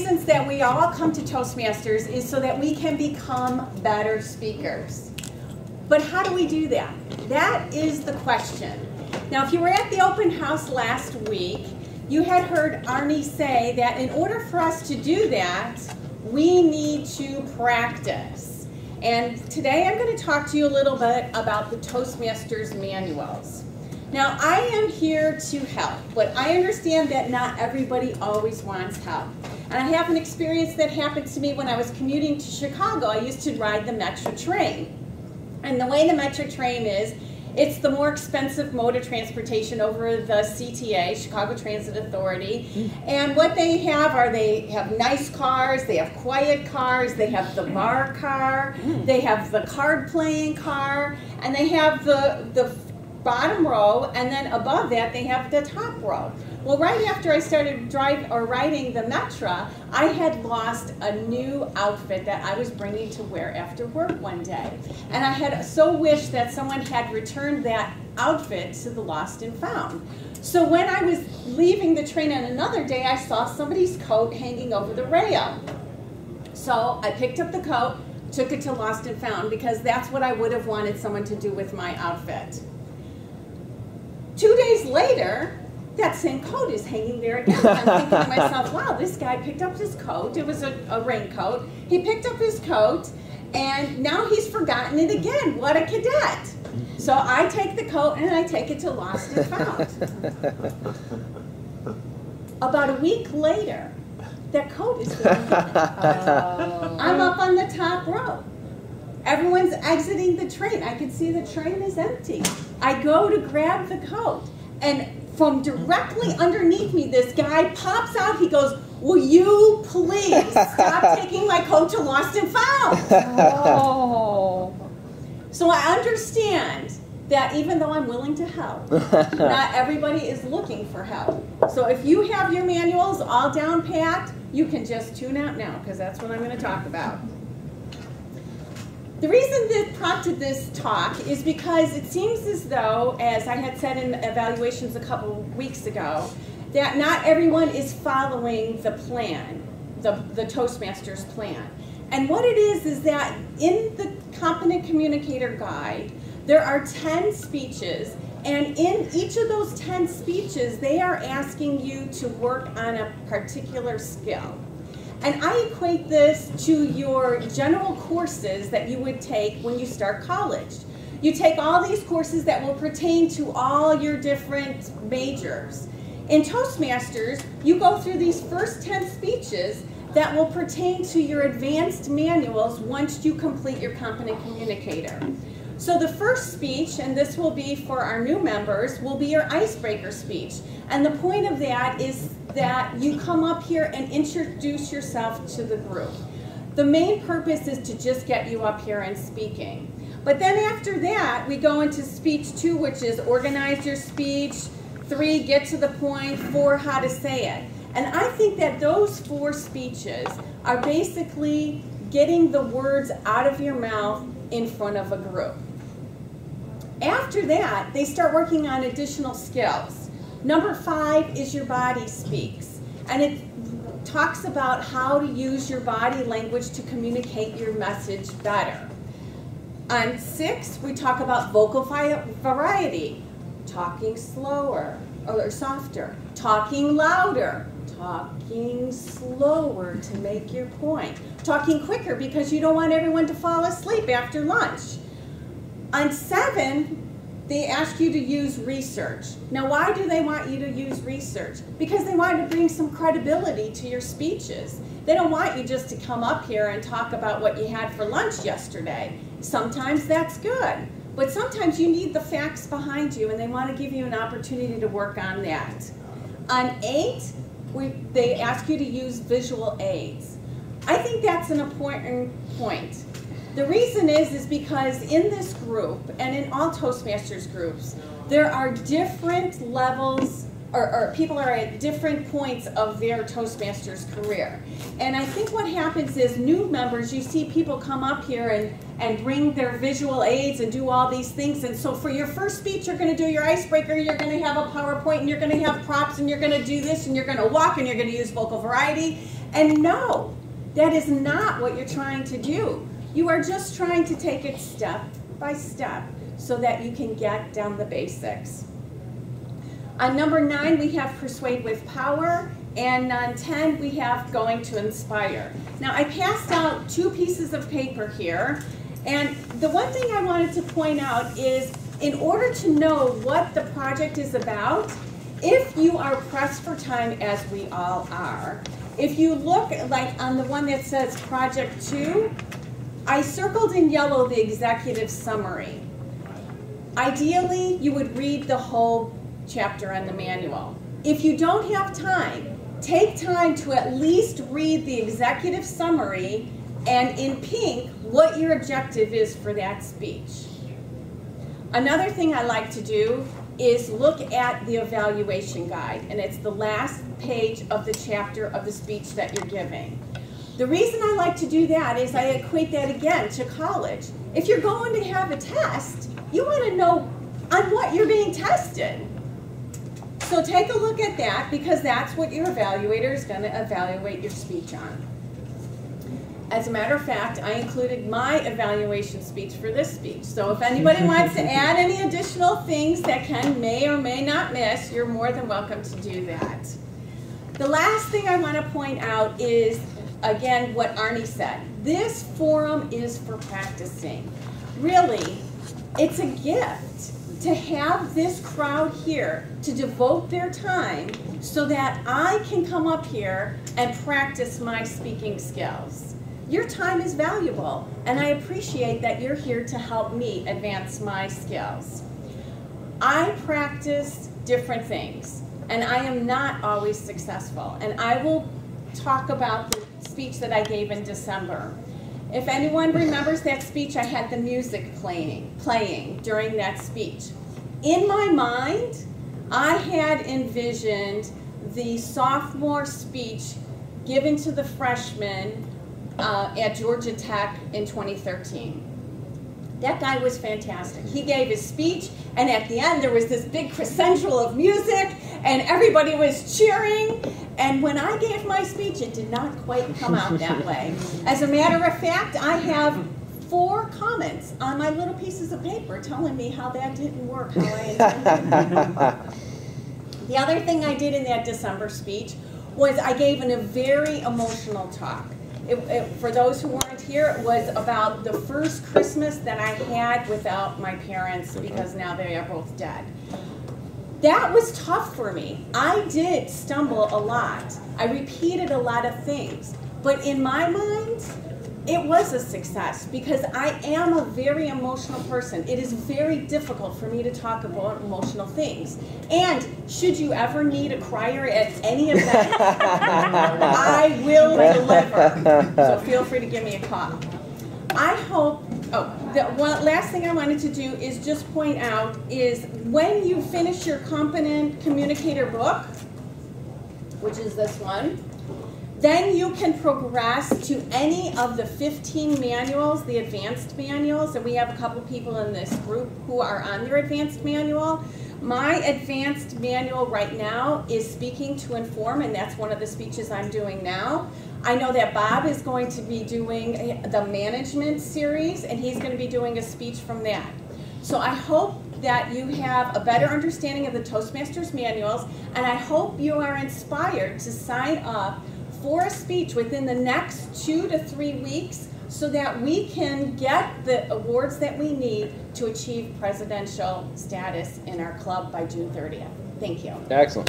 reasons that we all come to Toastmasters is so that we can become better speakers. But how do we do that? That is the question. Now, if you were at the open house last week, you had heard Arnie say that in order for us to do that, we need to practice. And today I'm going to talk to you a little bit about the Toastmasters manuals. Now, I am here to help, but I understand that not everybody always wants help. And I have an experience that happened to me when I was commuting to Chicago. I used to ride the Metro train. And the way the Metro train is, it's the more expensive mode of transportation over the CTA, Chicago Transit Authority. And what they have nice cars, they have quiet cars, they have the bar car, they have the card playing car, and they have the bottom row, and then above that they have the top row. Well, right after I started riding the Metro, I had lost a new outfit that I was bringing to wear after work one day. And I had so wished that someone had returned that outfit to the lost and found. So when I was leaving the train on another day, I saw somebody's coat hanging over the rail. So I picked up the coat, took it to lost and found, because that's what I would have wanted someone to do with my outfit. 2 days later, that same coat is hanging there again. I'm thinking to myself, wow, this guy picked up his coat. It was a raincoat. He picked up his coat, and now he's forgotten it again. What a cadet. So I take the coat, and I take it to Lost and Found. About a week later, that coat is gone. I'm up on the top row. Everyone's exiting the train. I can see the train is empty. I go to grab the coat, and from directly underneath me, this guy pops out. He goes, "Will you please stop taking my coat to Lost and Found?" Oh. So I understand that even though I'm willing to help, not everybody is looking for help. So if you have your manuals all down pat, you can just tune out now, because that's what I'm going to talk about. The reason that prompted this talk is because it seems as though, as I had said in evaluations a couple weeks ago, that not everyone is following the plan, the Toastmasters plan. And what it is that in the Competent Communicator Guide, there are 10 speeches, and in each of those 10 speeches, they are asking you to work on a particular skill. And I equate this to your general courses that you would take when you start college. You take all these courses that will pertain to all your different majors. In Toastmasters, you go through these first 10 speeches that will pertain to your advanced manuals once you complete your Competent Communicator. So the first speech, and this will be for our new members, will be your icebreaker speech. And the point of that is that you come up here and introduce yourself to the group. The main purpose is to just get you up here and speaking. But then after that, we go into speech 2, which is organize your speech, 3, get to the point, 4, how to say it. And I think that those 4 speeches are basically getting the words out of your mouth in front of a group. After that, they start working on additional skills. Number 5 is your body speaks, and it talks about how to use your body language to communicate your message better. On 6, we talk about vocal variety, talking slower or softer, talking louder, talking slower to make your point, talking quicker because you don't want everyone to fall asleep after lunch. On 7, they ask you to use research. Now, why do they want you to use research? Because they want to bring some credibility to your speeches. They don't want you just to come up here and talk about what you had for lunch yesterday. Sometimes that's good, but sometimes you need the facts behind you, and they want to give you an opportunity to work on that. On 8, they ask you to use visual aids. I think that's an important point. The reason is because in this group, and in all Toastmasters groups, there are different levels or people are at different points of their Toastmasters career. And I think what happens is new members, you see people come up here and bring their visual aids and do all these things. And so for your first speech, you're going to do your icebreaker, you're going to have a PowerPoint, and you're going to have props, and you're going to do this, and you're going to walk, and you're going to use vocal variety. And no, that is not what you're trying to do. You are just trying to take it step by step so that you can get down the basics. On number 9, we have Persuade with Power, and on 10, we have Going to Inspire. Now, I passed out 2 pieces of paper here, and the one thing I wanted to point out is, in order to know what the project is about, if you are pressed for time, as we all are, if you look like on the one that says Project 2, I circled in yellow the executive summary. Ideally, you would read the whole chapter on the manual. If you don't have time, take time to at least read the executive summary and in pink what your objective is for that speech. Another thing I like to do is look at the evaluation guide, and it's the last page of the chapter of the speech that you're giving. The reason I like to do that is I equate that again to college. If you're going to have a test, you want to know on what you're being tested. So take a look at that, because that's what your evaluator is going to evaluate your speech on. As a matter of fact, I included my evaluation speech for this speech. So if anybody wants to add any additional things that Ken may or may not miss, you're more than welcome to do that. The last thing I want to point out is, again, what Arnie said. This forum is for practicing. Really, it's a gift to have this crowd here to devote their time so that I can come up here and practice my speaking skills. Your time is valuable, and I appreciate that you're here to help me advance my skills. I practice different things, and I am not always successful, and I will talk about the speech that I gave in December. If anyone remembers that speech, I had the music playing during that speech. In my mind, I had envisioned the sophomore speech given to the freshmen at Georgia Tech in 2013. That guy was fantastic. He gave his speech, and at the end there was this big crescendo of music, and everybody was cheering. And when I gave my speech, it did not quite come out that way. As a matter of fact, I have 4 comments on my little pieces of paper telling me how that didn't work how I intended. The other thing I did in that December speech was I gave a very emotional talk. For those who weren't here, it was about the first Christmas that I had without my parents, because now they are both dead. That was tough for me. I did stumble a lot. I repeated a lot of things. But in my mind, it was a success, because I am a very emotional person. It is very difficult for me to talk about emotional things. And should you ever need a crier at any event, I will deliver. So feel free to give me a call. I hope, the one last thing I wanted to do is just point out is when you finish your Competent Communicator book, which is this one, then you can progress to any of the 15 manuals, the advanced manuals, and we have a couple people in this group who are on their advanced manual. My advanced manual right now is Speaking to Inform, and that's one of the speeches I'm doing now. I know that Bob is going to be doing the management series, and he's going to be doing a speech from that. So I hope that you have a better understanding of the Toastmasters manuals, and I hope you are inspired to sign up for a speech within the next 2 to 3 weeks so that we can get the awards that we need to achieve presidential status in our club by June 30th. Thank you. Excellent.